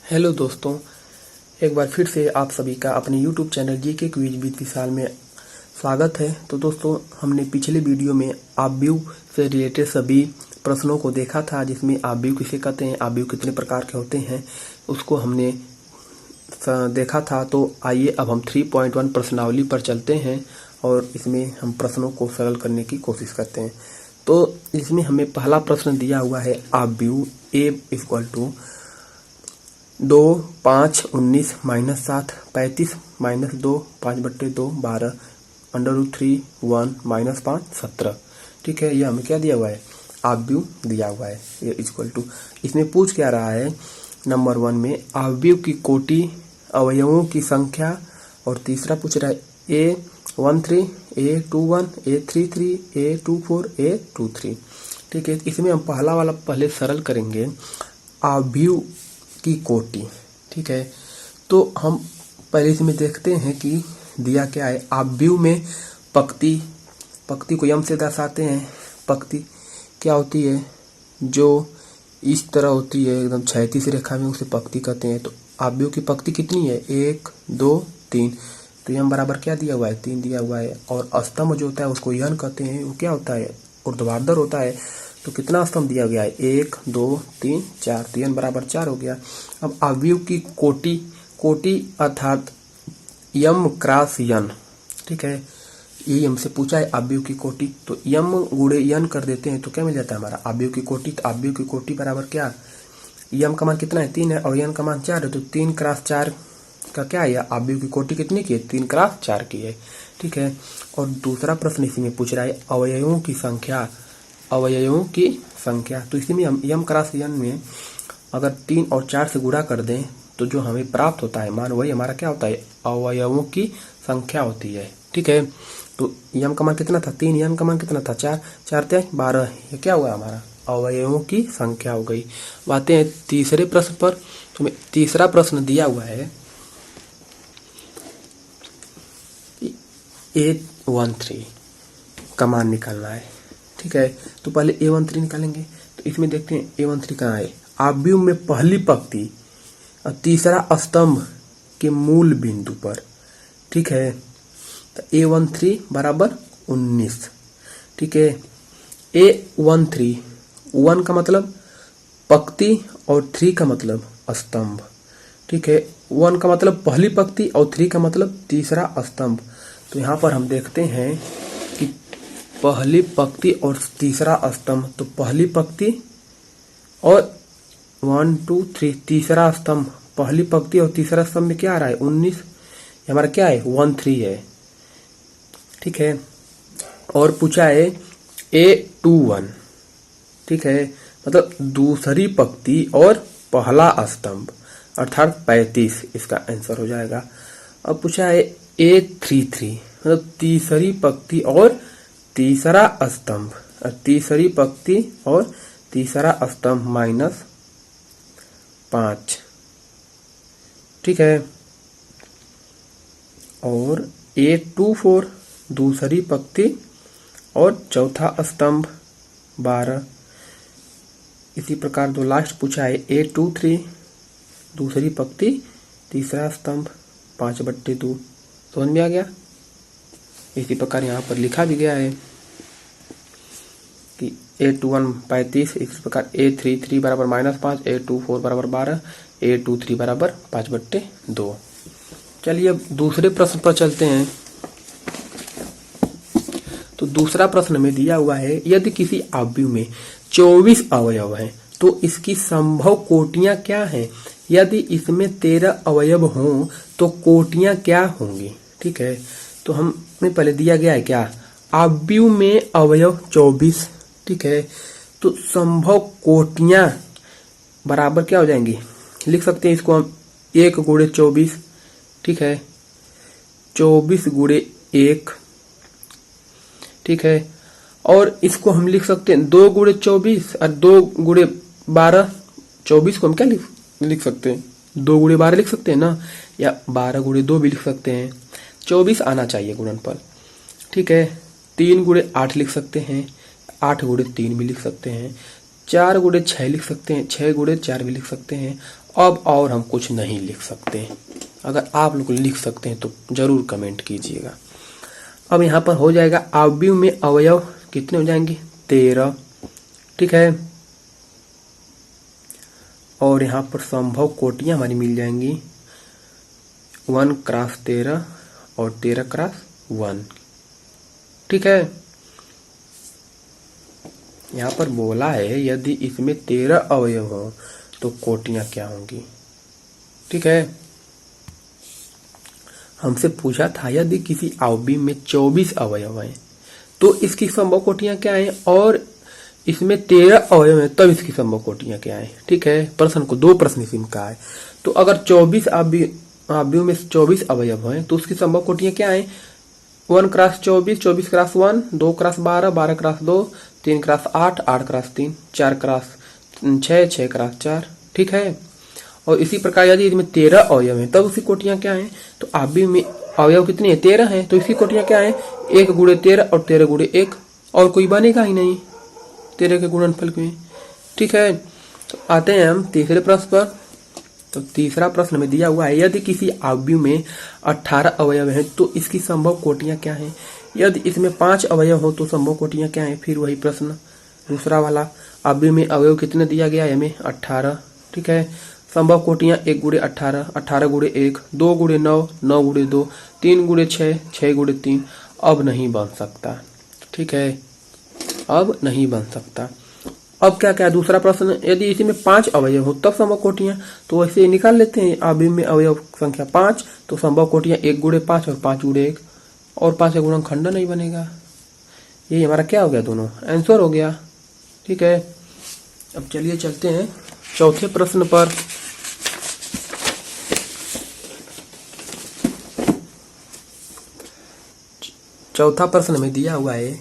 Hello दोस्तों, एक बार फिर से आप सभी का अपने YouTube channel GK quiz with Vishal में स्वागत है। तो दोस्तों, हमने पिछले वीडियो में ऑब्व्यू से रिलेटेड सभी प्रश्नों को देखा था, जिसमें ऑब्व्यू किसे कहते हैं, ऑब्व्यू कितने प्रकार के होते हैं, उसको हमने देखा था। तो आइए अब हम 3.1 प्रश्नावली पर चलते हैं और इसमें हम प्रश्नों को सरल करने की कोशिश करते हैं। तो इसमें हमें पहला प्रश्न दिया हुआ है ऑब्व्यू ए इक्वल टू 2, 5, 19, -7, 35, -2, 5/2, 12, √3, 1, -5, 17। ठीक है, ये हमें क्या दिया हुआ है, ऑब्व्यू दिया हुआ है। ये इक्वल टू, इसमें पूछ क्या रहा है, नंबर 1 में ऑब्व्यू की कोटि, अवयवों की संख्या, और तीसरा पूछ रहा है A13, A21, A33, A24, A23। ठीक है, इसमें हम पहला वाला पहले सरल करेंगे, ऑब्व्यू की कोटि। ठीक है, तो हम पहले इसमें देखते हैं कि दिया क्या है। ऑब्व्यू में पंक्ति को यम से दर्शाते हैं। पंक्ति क्या होती है, जो इस तरह होती है, एकदम क्षैतिज रेखा में, उसे पंक्ति कहते हैं। तो ऑब्व्यू की पंक्ति कितनी है, 1, 2, 3। तो यम बराबर क्या दिया हुआ है, 3 दिया हुआ है। और स्तंभ जो होता है उसको यन कहते हैं, वो क्या होता है, ऊर्ध्वाधर होता है। तो कितना स्तंभ दिया गया है, 1, 2, 3, 4। तो यन बराबर 4 हो गया। अब ऑब्व्यू की कोटि अर्थात यम क्रॉस यन। ठीक है, ये हमसे पूछा है ऑब्व्यू की कोटि, तो यम गुणे यन कर देते हैं तो क्या मिल जाता है हमारा ऑब्व्यू की कोटि। तो ऑब्व्यू की कोटि बराबर क्या, यम का मान कितना है, 3 है, और यन का मान 4 है। तो 3 × 4 का क्या है, ऑब्व्यू की कोटि कितनी की है, 3 × 4 की है। ठीक है, और दूसरा प्रश्न इसी में पूछ रहा है अवयवों की संख्या। तो इसी में हम यम क्रॉस यन में अगर 3 और 4 से गुणा कर दें तो जो हमें प्राप्त होता है मान, वही हमारा क्या होता है, अवयवों की संख्या होती है। ठीक है, तो यम का मान कितना था, 3, यन का मान कितना था, 4, 4 × 3 = 12। ये क्या हुआ हमारा, अवयवों की संख्या हो गई। आते हैं तीसरे प्रश्न पर। तो तीसरा प्रश्न दिया हुआ है A13 का मान निकालना है। ठीक है, तो पहले A13 निकालेंगे। तो इसमें देखते हैं A13 कहाँ है, ऑब्व्यू में पहली पंक्ति और तीसरा स्तंभ के मूल बिंदु पर। ठीक है, तो A13 बराबर 19। ठीक है, A13, 1 का मतलब पंक्ति और 3 का मतलब स्तंभ। ठीक है, 1 का मतलब पहली पंक्ति और 3 का मतलब तीसरा स्तंभ। तो यहाँ पर हम देखते हैं कि पहली पंक्ति और तीसरा स्तंभ, तो पहली पंक्ति और 1, 2, 3 तीसरा स्तंभ, पहली पंक्ति और तीसरा स्तंभ में क्या आ रहा है, 19। हमारा क्या है, 13 है। ठीक है, और पूछा है A21। ठीक है, मतलब दूसरी पंक्ति और पहला स्तंभ अर्थात 35 इसका आंसर हो जाएगा। अब पूछा है A33, मतलब तीसरी पंक्ति और तीसरा स्तंभ, तीसरी पंक्ति और तीसरा स्तंभ -5। ठीक है, और A24 दूसरी पंक्ति और चौथा स्तंभ 12। इसी प्रकार दो लास्ट पूछा है A23 दूसरी पंक्ति तीसरा स्तंभ 5/2। समझ में आ गया। इसी प्रकार यहाँ पर लिखा भी गया है कि A21 35, इस प्रकार A33 बराबर -5, A24 बराबर 12, A23 बराबर 5/2। चलिए अब दूसरे प्रश्न पर चलते हैं। तो दूसरा प्रश्न में दिया हुआ है, यदि किसी ऑब्व्यू में 24 अवयव हैं तो इसकी संभव कोटियां क्या हैं, यदि इसमें 13 अवयव हों तो कोटियां क्या होंगी। ठीक है, तो हमें पहले दिया गया है क्या, ऑब्व्यू में अवयव 24। ठीक है, तो संभव कोटियां बराबर क्या हो जाएंगी, लिख सकते हैं इसको हम 1 × 24। ठीक है, 24 × 1। ठीक है, और इसको हम लिख सकते हैं 2 × 24 और 2 × 12। 24 को हम क्या लिख सकते हैं, 2 × 12 लिख सकते हैं ना, या 12 × 2 भी लिख सकते हैं। 24 आना चाहिए गुणनफल। ठीक है, 3 × 8 लिख सकते हैं, 8 × 3 भी लिख सकते हैं, 4 × 6 लिख सकते हैं, 6 × 4 भी लिख सकते हैं, अब और हम कुछ नहीं लिख सकते। अगर आप लोग लिख सकते हैं तो जरूर कमेंट कीजिएगा। अब यहाँ पर हो जाएगा अवयव में अवयव कितने हो जाएंगे 13, ठीक है। और यहाँ पर संभव कोटियां हमारी मिल जाएंगी 1x13 और 13x1, ठीक है। यहाँ पर बोला है यदि इसमें 13 अवयव हो तो कोटियां क्या होंगी, ठीक है। हमसे पूछा था यदि किसी अवयव में 24 अवयव हैं तो इसकी संभव कोटियां क्या हैं, और इसमें 13 अवयव हैं तब इसकी संभव कोटियां क्या हैं, ठीक है। प्रश्न को 2 प्रश्न इसमें कहा है। तो अगर 24 अवयव में 24 अवयव हैं तो उसकी संभव कोटियां क्या हैं, 1x24, 24x1, 2x12, 12x2, 3x8, 8x3, 4x6, 6x4, ठीक है। और इसी प्रकार यदि इसमें 13 अवयव हैं तब उसकी कोटियां क्या हैं, तो अवयव में अवयव कितने हैं 13 हैं तो इसकी कोटियां क्या हैं 1 गुणे 13 और 13 गुणे 1, और कोई बनेगा ही नहीं 13 के गुणनफल में, ठीक है। तो आते हैं हम तीसरे प्रश्न पर। तो तीसरा प्रश्न में दिया हुआ है यदि किसी अवयव में 18 अवयव हैं तो इसकी संभव कोटियां क्या हैं, यदि इसमें 5 अवयव हो तो संभव कोटियां क्या हैं। फिर वही प्रश्न दूसरा वाला, अवयव में अवयव कितने दिया गया है हमें 18, ठीक है। संभव कोटियां 1 गुणे 18, 18 गुणे 1, 2 गुणे 9, 9 गुणे 2, 3 गुणे 6, 6 गुणे 3। अब नहीं बन सकता, ठीक है, अब नहीं बन सकता। अब क्या क्या दूसरा प्रश्न, यदि इसमें 5 अवयव हो तब संभव कोटियां, तो वैसे निकाल लेते हैं। अवयव में अवयव संख्या 5 तो संभव कोटियां 1 गुणे 5 और 5 गुणे 1, और 5 का गुणनखंड नहीं बनेगा। ये हमारा क्या हो गया, दोनों आंसर हो गया, ठीक है। अब चलिए चलते हैं चौथे प्रश्न पर। चौथा प्रश्न में दिया हुआ है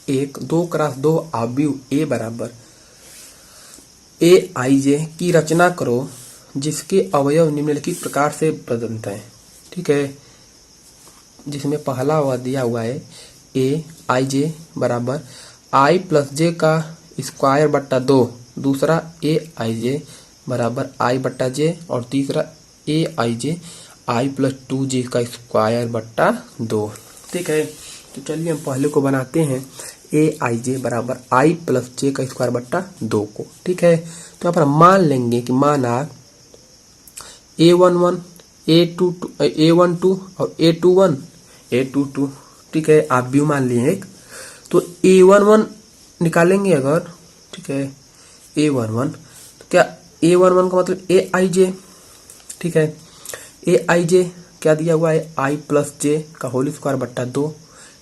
एक 2x2 अवयव A बराबर AIJ की रचना करो जिसके अवयव निम्नलिखित प्रकार से प्रदत्त हैं, ठीक है। जिसमें पहला हुआ दिया हुआ है AIJ बराबर I प्लस J का स्क्वायर बट्टा 2, दूसरा AIJ बराबर I बट्टा J, और तीसरा AIJ I प्लस 2J का स्क्वायर बट्टा 2, ठीक है। तो चलिए हम पहले को बनाते हैं AIJ बराबर I प्लस J का स्क्वायर बट्टा 2 को, ठीक है। तो यहाँ पर हम मान लेंगे कि माना A11, A12 और A21, ठीक है। आप भी मान लिए एक, तो A11 निकालेंगे अगर, ठीक है, A11 तो क्या A11 का मतलब AIJ, ठीक है। AIJ क्या दिया हुआ है I प्लस J का होल स्क्वायर बट्टा 2,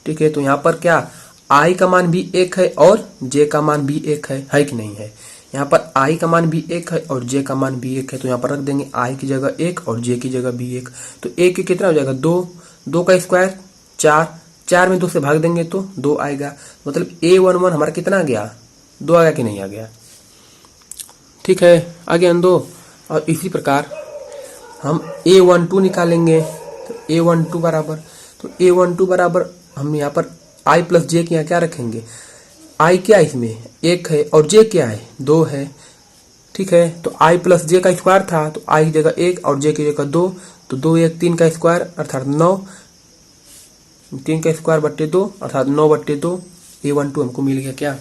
ठीक है। तो यहाँ पर क्या I का मान भी 1 है और J का मान भी 1 है कि नहीं है। यहाँ पर I का मान भी 1 है और J का मान भी 1 है, तो यहाँ पर रख देंगे I की जगह 1 और J की जगह भी 1। तो 1 के कितना हो जाएगा 2, 2 का स्क्वायर 4, 4 में 2 से भाग देंगे तो 2 आएगा। मतलब A11 हमारा कितना आ गया 2 आ गया कि नहीं आ गया, ठीक है, आ गया 2। और इसी प्रकार हम A12 निकालेंगे, तो A12 बराबर हम यहाँ पर I प्लस J के यहाँ क्या रखेंगे, I क्या है इसमें 1 है और J क्या है 2 है, ठीक है। तो I प्लस J का स्क्वायर था तो I की जगह 1 और J की जगह 2, तो 2 1 3 का स्क्वायर अर्थात 9, 3 का स्क्वायर बट्टे 2 अर्थात 9 बट्टे 2। A12 हमको मिल गया क्या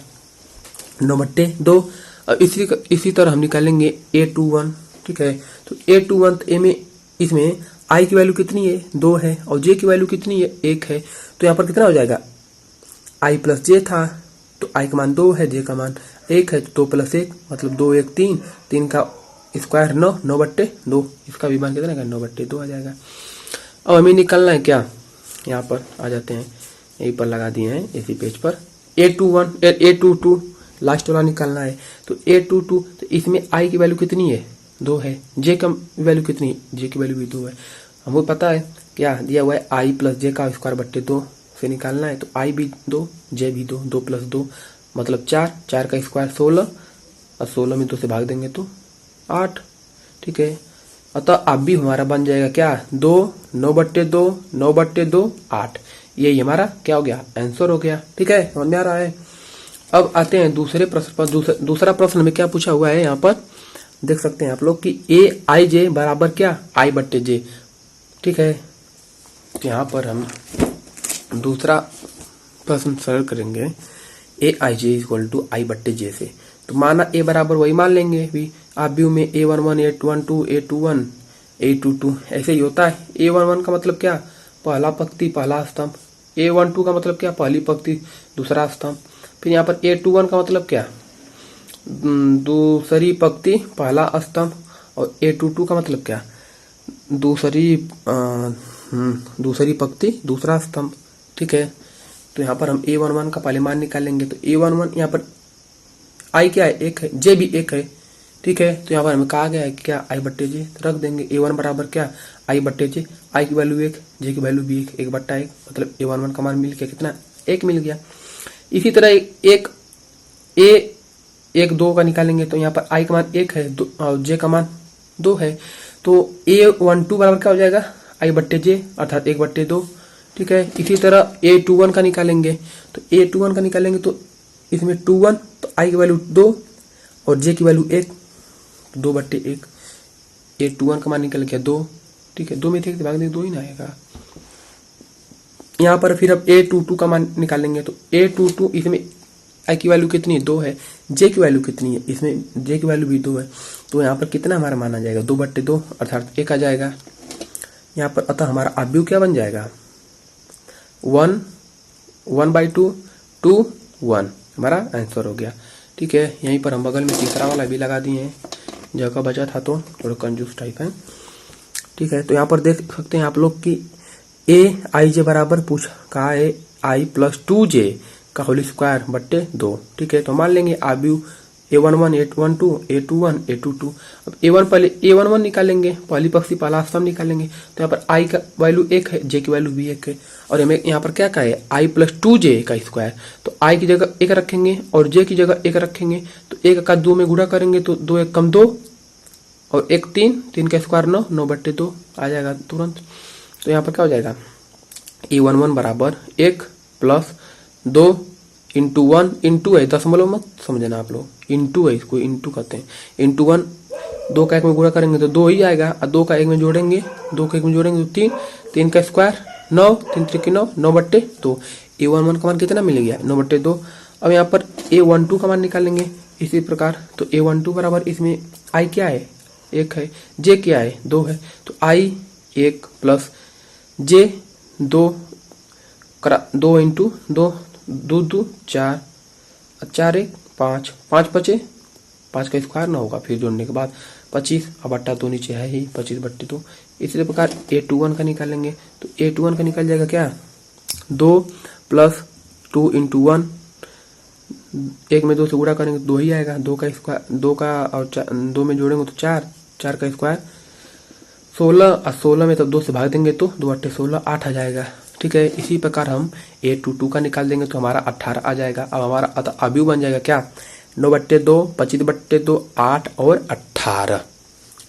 9 बट्टे 2। और इसी तरह हम निकालेंगे A21, ठीक है। तो A21 इसमें I की वैल्यू कितनी है 2 है और J की वैल्यू कितनी है 1 है, तो यहाँ पर कितना हो जाएगा I प्लस J था तो I का मान 2 है, J का मान 1 है, तो 2 प्लस 1 मतलब 2 1 3, 3 का स्क्वायर 9, 9 बट्टे 2, इसका भी मान कितना है 9 बट्टे 2 आ जाएगा। अब हमें निकालना है क्या, यहाँ पर आ जाते हैं, यहीं पर लगा दिए हैं इसी पेज पर A22 लास्ट वाला निकालना है। तो A22 तो इसमें I की वैल्यू कितनी है 2 है, J का वैल्यू कितनी है, J की वैल्यू भी 2 है। हमको पता है क्या दिया हुआ है I प्लस J का स्क्वायर बट्टे 2 से निकालना है, तो I भी 2 J भी 2, 2 प्लस 2 मतलब 4, 4 का स्क्वायर 16 और 16 में 2 से भाग देंगे तो 8, ठीक है। अतः अब भी हमारा बन जाएगा क्या 2, 9 बट्टे 2, 9 बट्टे 2 8, यही हमारा क्या हो गया आंसर हो गया, ठीक है, समझ में आ रहा है। अब आते हैं दूसरे प्रश्न पर। दूसरा प्रश्न में क्या पूछा हुआ है यहाँ पर, देख सकते हैं आप लोग कि ए आई जे बराबर क्या, आई बट्टे जे। ठीक है, तो यहाँ पर हम दूसरा प्रश्न सरल करेंगे, ए आई जे इक्वल टू आई बट्टे जे से। तो माना ए बराबर वही मान लेंगे भी, आप व्यू में A11 A12 A21 A22 ऐसे ही होता है। A11 का मतलब क्या, पहला पंक्ति पहला स्तंभ। A12 का मतलब क्या, पहली पंक्ति दूसरा स्तंभ। फिर यहाँ पर A21 का मतलब क्या, दूसरी पंक्ति पहला स्तंभ। और A22 का मतलब क्या, दूसरी पंक्ति दूसरा स्तंभ। ठीक है, तो यहाँ पर हम A11 का पहले मान निकालेंगे। तो A11 यहाँ पर आई क्या है, एक है, जे भी एक है। ठीक है, तो यहाँ पर हमें कहा गया है कि क्या, आई बट्टे जे। तो रख देंगे A1 बराबर क्या, आई बट्टे जे। आई की वैल्यू 1, जे की वैल्यू भी 1, 1/1, मतलब A11 का मान मिल गया कितना, 1 मिल गया। इसी तरह एक A12 का निकालेंगे। तो यहाँ पर आई का मान 1 है और जे का मान 2 है। तो A12 बराबर क्या हो जाएगा, आई बट्टे जे अर्थात 1/2। ठीक है, इसी तरह A21 का निकालेंगे। तो A21 का निकालेंगे तो इसमें 21, तो आई की वैल्यू 2 और जे की वैल्यू 1, 2/1। A21 का मान निकल गया 2। ठीक है, 2 में थे भाग देंगे 2 ही ना आएगा। यहाँ पर फिर अब A22 का मान निकालेंगे। तो A22 इसमें आई की वैल्यू कितनी है, 2 है। जे की वैल्यू कितनी है, इसमें जे की वैल्यू भी 2 है। तो यहाँ पर कितना हमारा मान आ जाएगा, 2/2 अर्थात 1 आ जाएगा यहाँ पर। अतः हमारा अवयव क्या बन जाएगा, 1, 1/2, 2, 1 हमारा आंसर हो गया। ठीक है, यहीं पर हम बगल में तीसरा वाला भी लगा दिए हैं, जगह बचा था तो थोड़ा कंजूस टाइप है। ठीक है, तो यहाँ पर देख सकते हैं आप लोग कि ए आई जे बराबर पूछ कहा है आई प्लस 2j का होल स्क्वायर बट्टे 2। ठीक है, तो मान लेंगे आव्यू A11 A12 A21 A22। अब A1 पहले A11 निकालेंगे, पहली पक्षी पहला स्तंभ निकालेंगे। तो यहाँ पर आई का वैल्यू 1 है, जे की वैल्यू भी 1 है। और हमें यहाँ पर क्या कहा है, आई प्लस 2j का स्क्वायर। तो आई की जगह 1 रखेंगे और जे की जगह 1 रखेंगे। तो 1 का 2 में गुणा करेंगे तो 2 1 कम 2 और 1 3, 3 का स्क्वायर 9, 9/2 आ जाएगा तुरंत। तो यहाँ पर क्या हो जाएगा, A11 बराबर 1 प्लस 2 इंटू 1 इंटू है, दशमलव मत समझना आप लोग, इंटू है, इसको इंटू कहते हैं। इंटू 1, 2 का 1 में गुणा करेंगे तो 2 ही आएगा और 2 का 1 में जोड़ेंगे, 2 का 1 में जोड़ेंगे तो 3, 3 का स्क्वायर 9, 3 3 9, 9/2। A11 का मान कितना मिल गया, 9/2। अब यहाँ पर A12 का मान निकालेंगे इसी प्रकार। तो A12 बराबर इसमें आई क्या है, 1 है, जे क्या है, 2 है। तो आई 1 प्लस जे 2 2 इंटू 2, 2 2 4, 4 1 5, 5 बचे, 5 का स्क्वायर ना होगा फिर जोड़ने के बाद 25, अब बट्टा 2 नीचे है ही, 25/2। इसी प्रकार A21 का निकालेंगे। तो A21 का निकल जाएगा क्या, 2 प्लस 2 इंटू 1, 1 में 2 से गुणा करेंगे तो 2 ही आएगा, 2 का स्क्वायर, 2 का और 2 में जोड़ेंगे तो 4, 4 का स्क्वायर 16, और 16 में तब 2 से भाग देंगे तो 2/16 8 आ जाएगा। ठीक है, इसी प्रकार हम A22 का निकाल देंगे तो हमारा 18 आ जाएगा। अब हमारा अवयव बन जाएगा क्या, 9/2, 25/2, 8 और 18।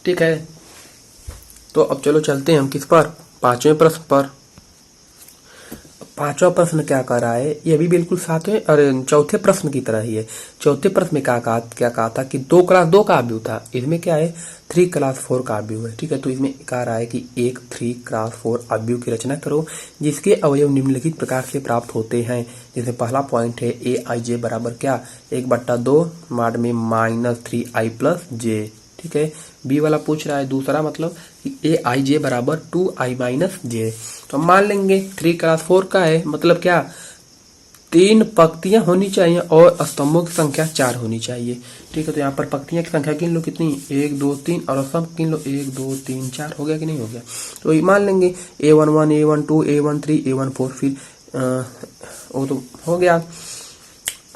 ठीक है, तो अब चलो चलते हैं हम किस पर, पांचवें प्रश्न पर। पांचवा प्रश्न क्या कर रहा है, ये भी बिल्कुल सातवें और चौथे प्रश्न की तरह ही है। चौथे प्रश्न में क्या कहा था कि 2 क्लास 2 का अवयव था, इसमें क्या है 3 क्लास 4 का अवयव है। ठीक है, तो इसमें कह रहा है कि एक 3 क्लास 4 अवयव की रचना करो जिसके अवयव निम्नलिखित प्रकार से प्राप्त होते हैं। जैसे पहला पॉइंट है ए आई जे बराबर क्या, 1/2 माड में -3i प्लस जे। ठीक है, बी वाला पूछ रहा है दूसरा मतलब ए आई जे बराबर 2i माइनस जे। तो मान लेंगे 3 क्लास 4 का है, मतलब क्या 3 पंक्तियां होनी चाहिए और स्तंभों की संख्या 4 होनी चाहिए। ठीक है, तो यहाँ पर पंक्तियां की संख्या गिन लो कितनी, 1 2 3 और स्तंभ गिन लो 1 2 3 4। हो गया कि नहीं हो गया, तो ये मान लेंगे A11 A12 A13 A14। फिर वो तो हो गया,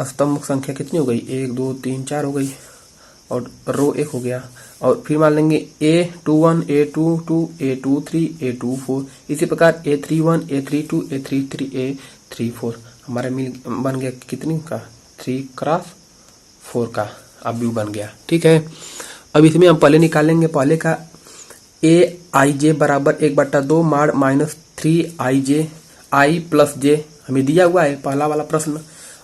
स्तंभ संख्या कितनी हो गई, 1 2 3 4 हो गई और रो 1 हो गया। और फिर मान लेंगे A21 A22 A23 A24। इसी प्रकार A31 A32 A33 A34 हमारा मिल बन गया कितनी का, 3 क्लास 4 का अवयव बन गया। ठीक है, अब इसमें हम पहले निकालेंगे, पहले का ए आई जे बराबर 1/2 माड -3i आई प्लस जे हमें दिया हुआ है पहला वाला प्रश्न।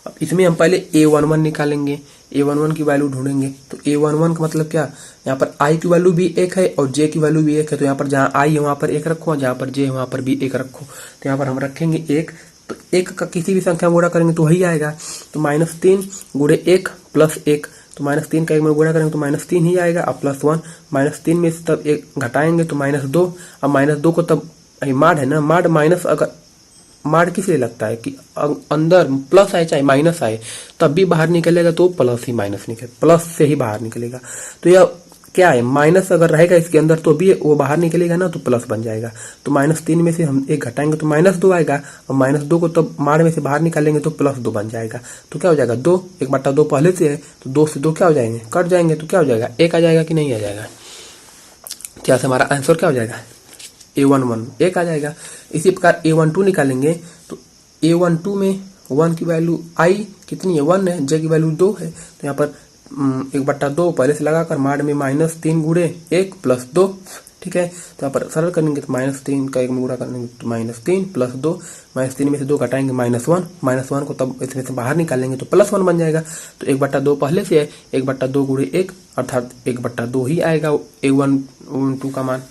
अब इसमें हम पहले A11 निकालेंगे। A11 की वैल्यू ढूंढेंगे। तो A11 का मतलब क्या, यहाँ पर I की वैल्यू भी 1 है और J की वैल्यू भी 1 है। तो यहाँ पर जहाँ I है वहाँ पर 1 रखो, जहाँ पर J है वहाँ पर भी 1 रखो। तो यहाँ पर हम रखेंगे 1। तो 1 का किसी भी संख्या में गुणा करेंगे तो वही आएगा। तो -3 गुणे 1 प्लस 1, तो -3 का 1 में गुणा करेंगे तो -3 ही आएगा। अब +1, -3 में से तब 1 घटाएंगे तो -2। अब -2 को तब माड है ना, माड माइनस, अगर माड किस लिए लगता है कि अंदर प्लस आए चाहे माइनस आए तब भी बाहर निकलेगा, तो प्लस ही माइनस निकले, प्लस से ही बाहर निकलेगा। तो यह क्या है, माइनस अगर रहेगा इसके अंदर तो भी वो बाहर निकलेगा ना, तो प्लस बन जाएगा। तो -3 में से हम 1 घटाएंगे तो -2 आएगा, और -2 को तब माड में से बाहर निकालेंगे तो +2 बन जाएगा। तो क्या हो जाएगा, 2, 1/2 पहले से है तो 2 से 2 क्या हो जाएंगे, कट जाएंगे। तो क्या हो जाएगा, 1 आ जाएगा कि नहीं आ जाएगा। क्या से हमारा आंसर क्या हो जाएगा, A11 1 आ जाएगा। इसी प्रकार A12 निकालेंगे तो A12 में 1 की वैल्यू I कितनी है, 1 है, J की वैल्यू 2 है। तो यहाँ पर 1/2 पहले से लगाकर माड में -3 गुणे 1 प्लस 2, ठीक है। तो यहाँ पर सरल करेंगे तो -3 का 1 में गुणा करेंगे तो -3 प्लस 2, -3 में से 2 घटाएंगे -1, -1 को तब इसमें से बाहर निकालेंगे तो +1 बन जाएगा। तो 1/2 पहले से है, 1/2 गुणे 1 अर्थात 1/2 ही आएगा A12 का मान,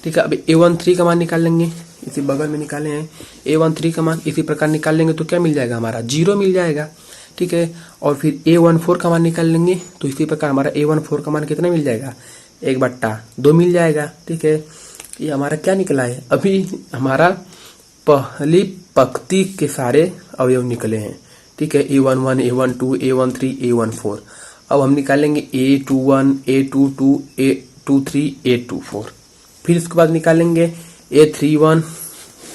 ठीक है। अब A13 का मान निकाल लेंगे, इसी बगल में निकाले हैं। A13 का मान इसी प्रकार निकाल लेंगे तो क्या मिल जाएगा, हमारा 0 मिल जाएगा, ठीक है। और फिर A14 का मान निकाल लेंगे तो इसी प्रकार हमारा A14 का मान कितना मिल जाएगा, 1/2 मिल जाएगा, ठीक है। ये हमारा क्या निकला है, अभी हमारा पहली पंक्ति के सारे अवयव निकले हैं, ठीक है। A11, A12, A13, A14। अब हम निकालेंगे A21, A22, A23, A24। फिर इसके बाद निकालेंगे A31,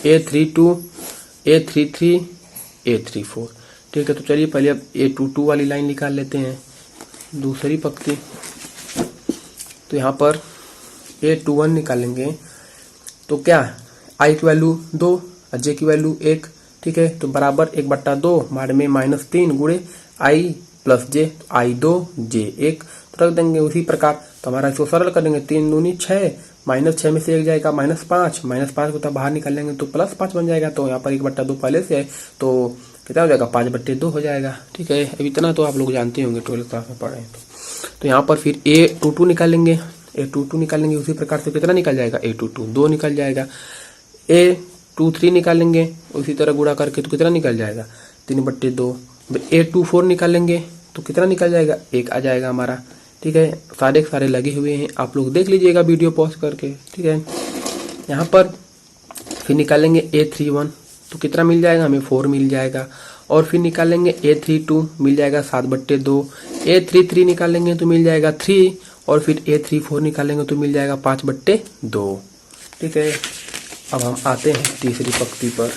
A32, A33, A34, ठीक है। तो चलिए पहले अब A22 वाली लाइन निकाल लेते हैं, दूसरी पंक्ति। तो यहाँ पर A21 निकालेंगे तो क्या, I की वैल्यू 2 और J की वैल्यू 1, ठीक है। तो बराबर 1/2 माड में -3 गुणे I plus J, I2 J 1 तो रख देंगे उसी प्रकार। तो हमारा इसको सरल करेंगे, 3 दूनी 6, -6 में से 1 जाएगा -5, -5 को तब बाहर निकालेंगे तो +5 बन जाएगा। तो यहाँ पर 1/2 पहले से है तो कितना हो जाएगा, 5/2 हो जाएगा, ठीक है। अब इतना तो आप लोग जानते होंगे, 12th क्लास में पढ़े हैं। तो यहाँ पर फिर A22 निकालेंगे, A22 निकालेंगे उसी प्रकार से कितना निकल जाएगा, A22 2 निकल जाएगा। A23 निकालेंगे उसी तरह गुणा करके तो कितना निकल जाएगा, 3/2। A24 निकालेंगे तो कितना निकल जाएगा, 1 आ जाएगा हमारा, ठीक है। सारे सारे लगे हुए हैं, आप लोग देख लीजिएगा वीडियो पॉज करके, ठीक है। यहाँ पर फिर निकालेंगे A31 तो कितना मिल जाएगा, हमें 4 मिल जाएगा। और फिर निकालेंगे A32 मिल जाएगा 7/2, A33 निकालेंगे तो मिल जाएगा 3, और फिर A34 निकालेंगे तो मिल जाएगा 5/2, ठीक है। अब हम आते हैं तीसरी पंक्ति पर।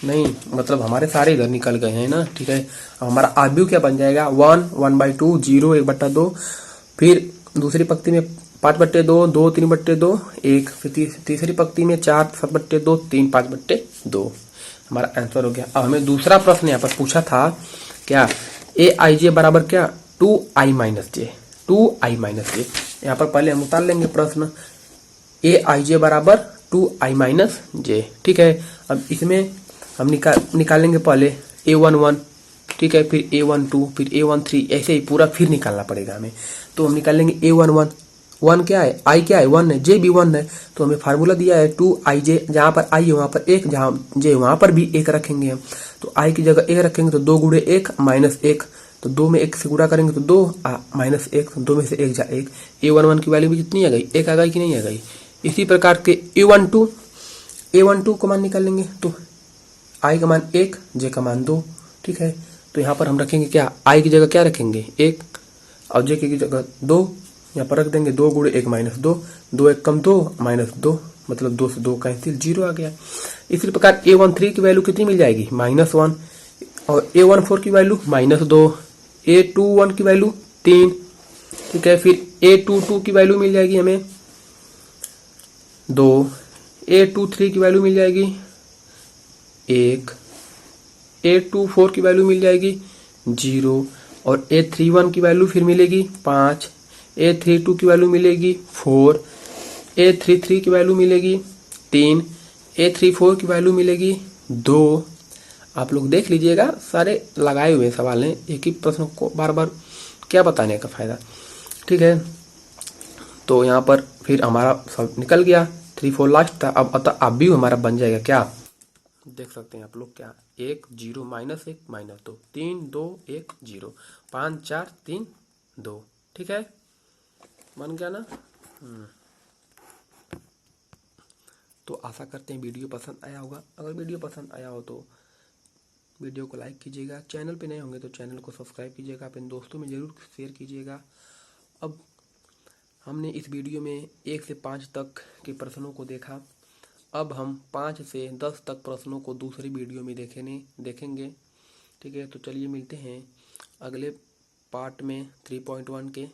नहीं मतलब हमारे सारे इधर निकल गए हैं ना, ठीक है। अब हमारा आव्यूह क्या बन जाएगा, 1, 1/2, 0, 1/2। फिर दूसरी पंक्ति में 5/2, 2, 3/2, 1। फिर तीसरी पंक्ति में 4, 7/2, 3, 5/2। हमारा आंसर हो गया। अब हमें दूसरा प्रश्न यहाँ पर पूछा था क्या, Aij बराबर क्या, 2i माइनस जे, 2i माइनस जे। यहाँ पर पहले हम उतार लेंगे प्रश्न, Aij बराबर 2i माइनस जे, ठीक है। अब इसमें हम निकालेंगे पहले A11, ठीक है, फिर A12, फिर A13, ऐसे ही पूरा फिर निकालना पड़ेगा हमें। तो हम निकालेंगे A11, 1 क्या है, I क्या है, 1 है, J भी 1 है। तो हमें फार्मूला दिया है 2ij, जहाँ पर I है वहाँ पर 1, जहाँ J वहाँ पर भी 1 रखेंगे हम। तो I की जगह 1 रखेंगे तो 2 गुणे 1 -1, तो 2 में 1 से गुणा करेंगे तो 2 -1, 2 में से 1 जा 1। A11 की वैल्यू भी कितनी आ गई, 1 आ गई कि नहीं आ गई। इसी प्रकार के A12 को मान निकालेंगे तो I का मान 1, J का मान 2, ठीक है। तो यहाँ पर हम रखेंगे क्या, I की जगह क्या रखेंगे 1, और J की जगह 2, यहाँ पर रख देंगे 2 गुणे 1 -2, 2 1 कम 2 -2, मतलब 2 से 2 कैंसिल, 0 आ गया। इसी प्रकार A13 की वैल्यू कितनी मिल जाएगी, -1, और A14 की वैल्यू -2, A21 की वैल्यू 3, ठीक है। फिर A22 की वैल्यू मिल जाएगी हमें 2, A23 की वैल्यू मिल जाएगी 1, A24 की वैल्यू मिल जाएगी 0, और A31 की वैल्यू फिर मिलेगी 5, A32 की वैल्यू मिलेगी 4, A33 की वैल्यू मिलेगी 3, A34 की वैल्यू मिलेगी 2। आप लोग देख लीजिएगा, सारे लगाए हुए सवाल हैं, एक ही प्रश्न को बार बार क्या बताने का फायदा। ठीक है, तो यहाँ पर फिर हमारा सब निकल गया, 3 4 लास्ट था। अब अतः अब भी हमारा बन जाएगा क्या, देख सकते हैं आप लोग, क्या 1 0 -1 -2 3 2 1 0 5 4 3 2। ठीक है, बन गया ना। तो आशा करते हैं वीडियो पसंद आया होगा। अगर वीडियो पसंद आया हो तो वीडियो को लाइक कीजिएगा, चैनल पे नए होंगे तो चैनल को सब्सक्राइब कीजिएगा, अपने दोस्तों में ज़रूर शेयर कीजिएगा। अब हमने इस वीडियो में 1 से 5 तक के प्रश्नों को देखा। अब हम 5 से 10 तक प्रश्नों को दूसरी वीडियो में देखेंगे। ठीक है, तो चलिए मिलते हैं अगले पार्ट में 3.1 के,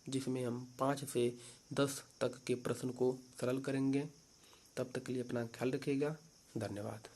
जिसमें हम 5 से 10 तक के प्रश्न को सरल करेंगे। तब तक के लिए अपना ख्याल रखिएगा। धन्यवाद।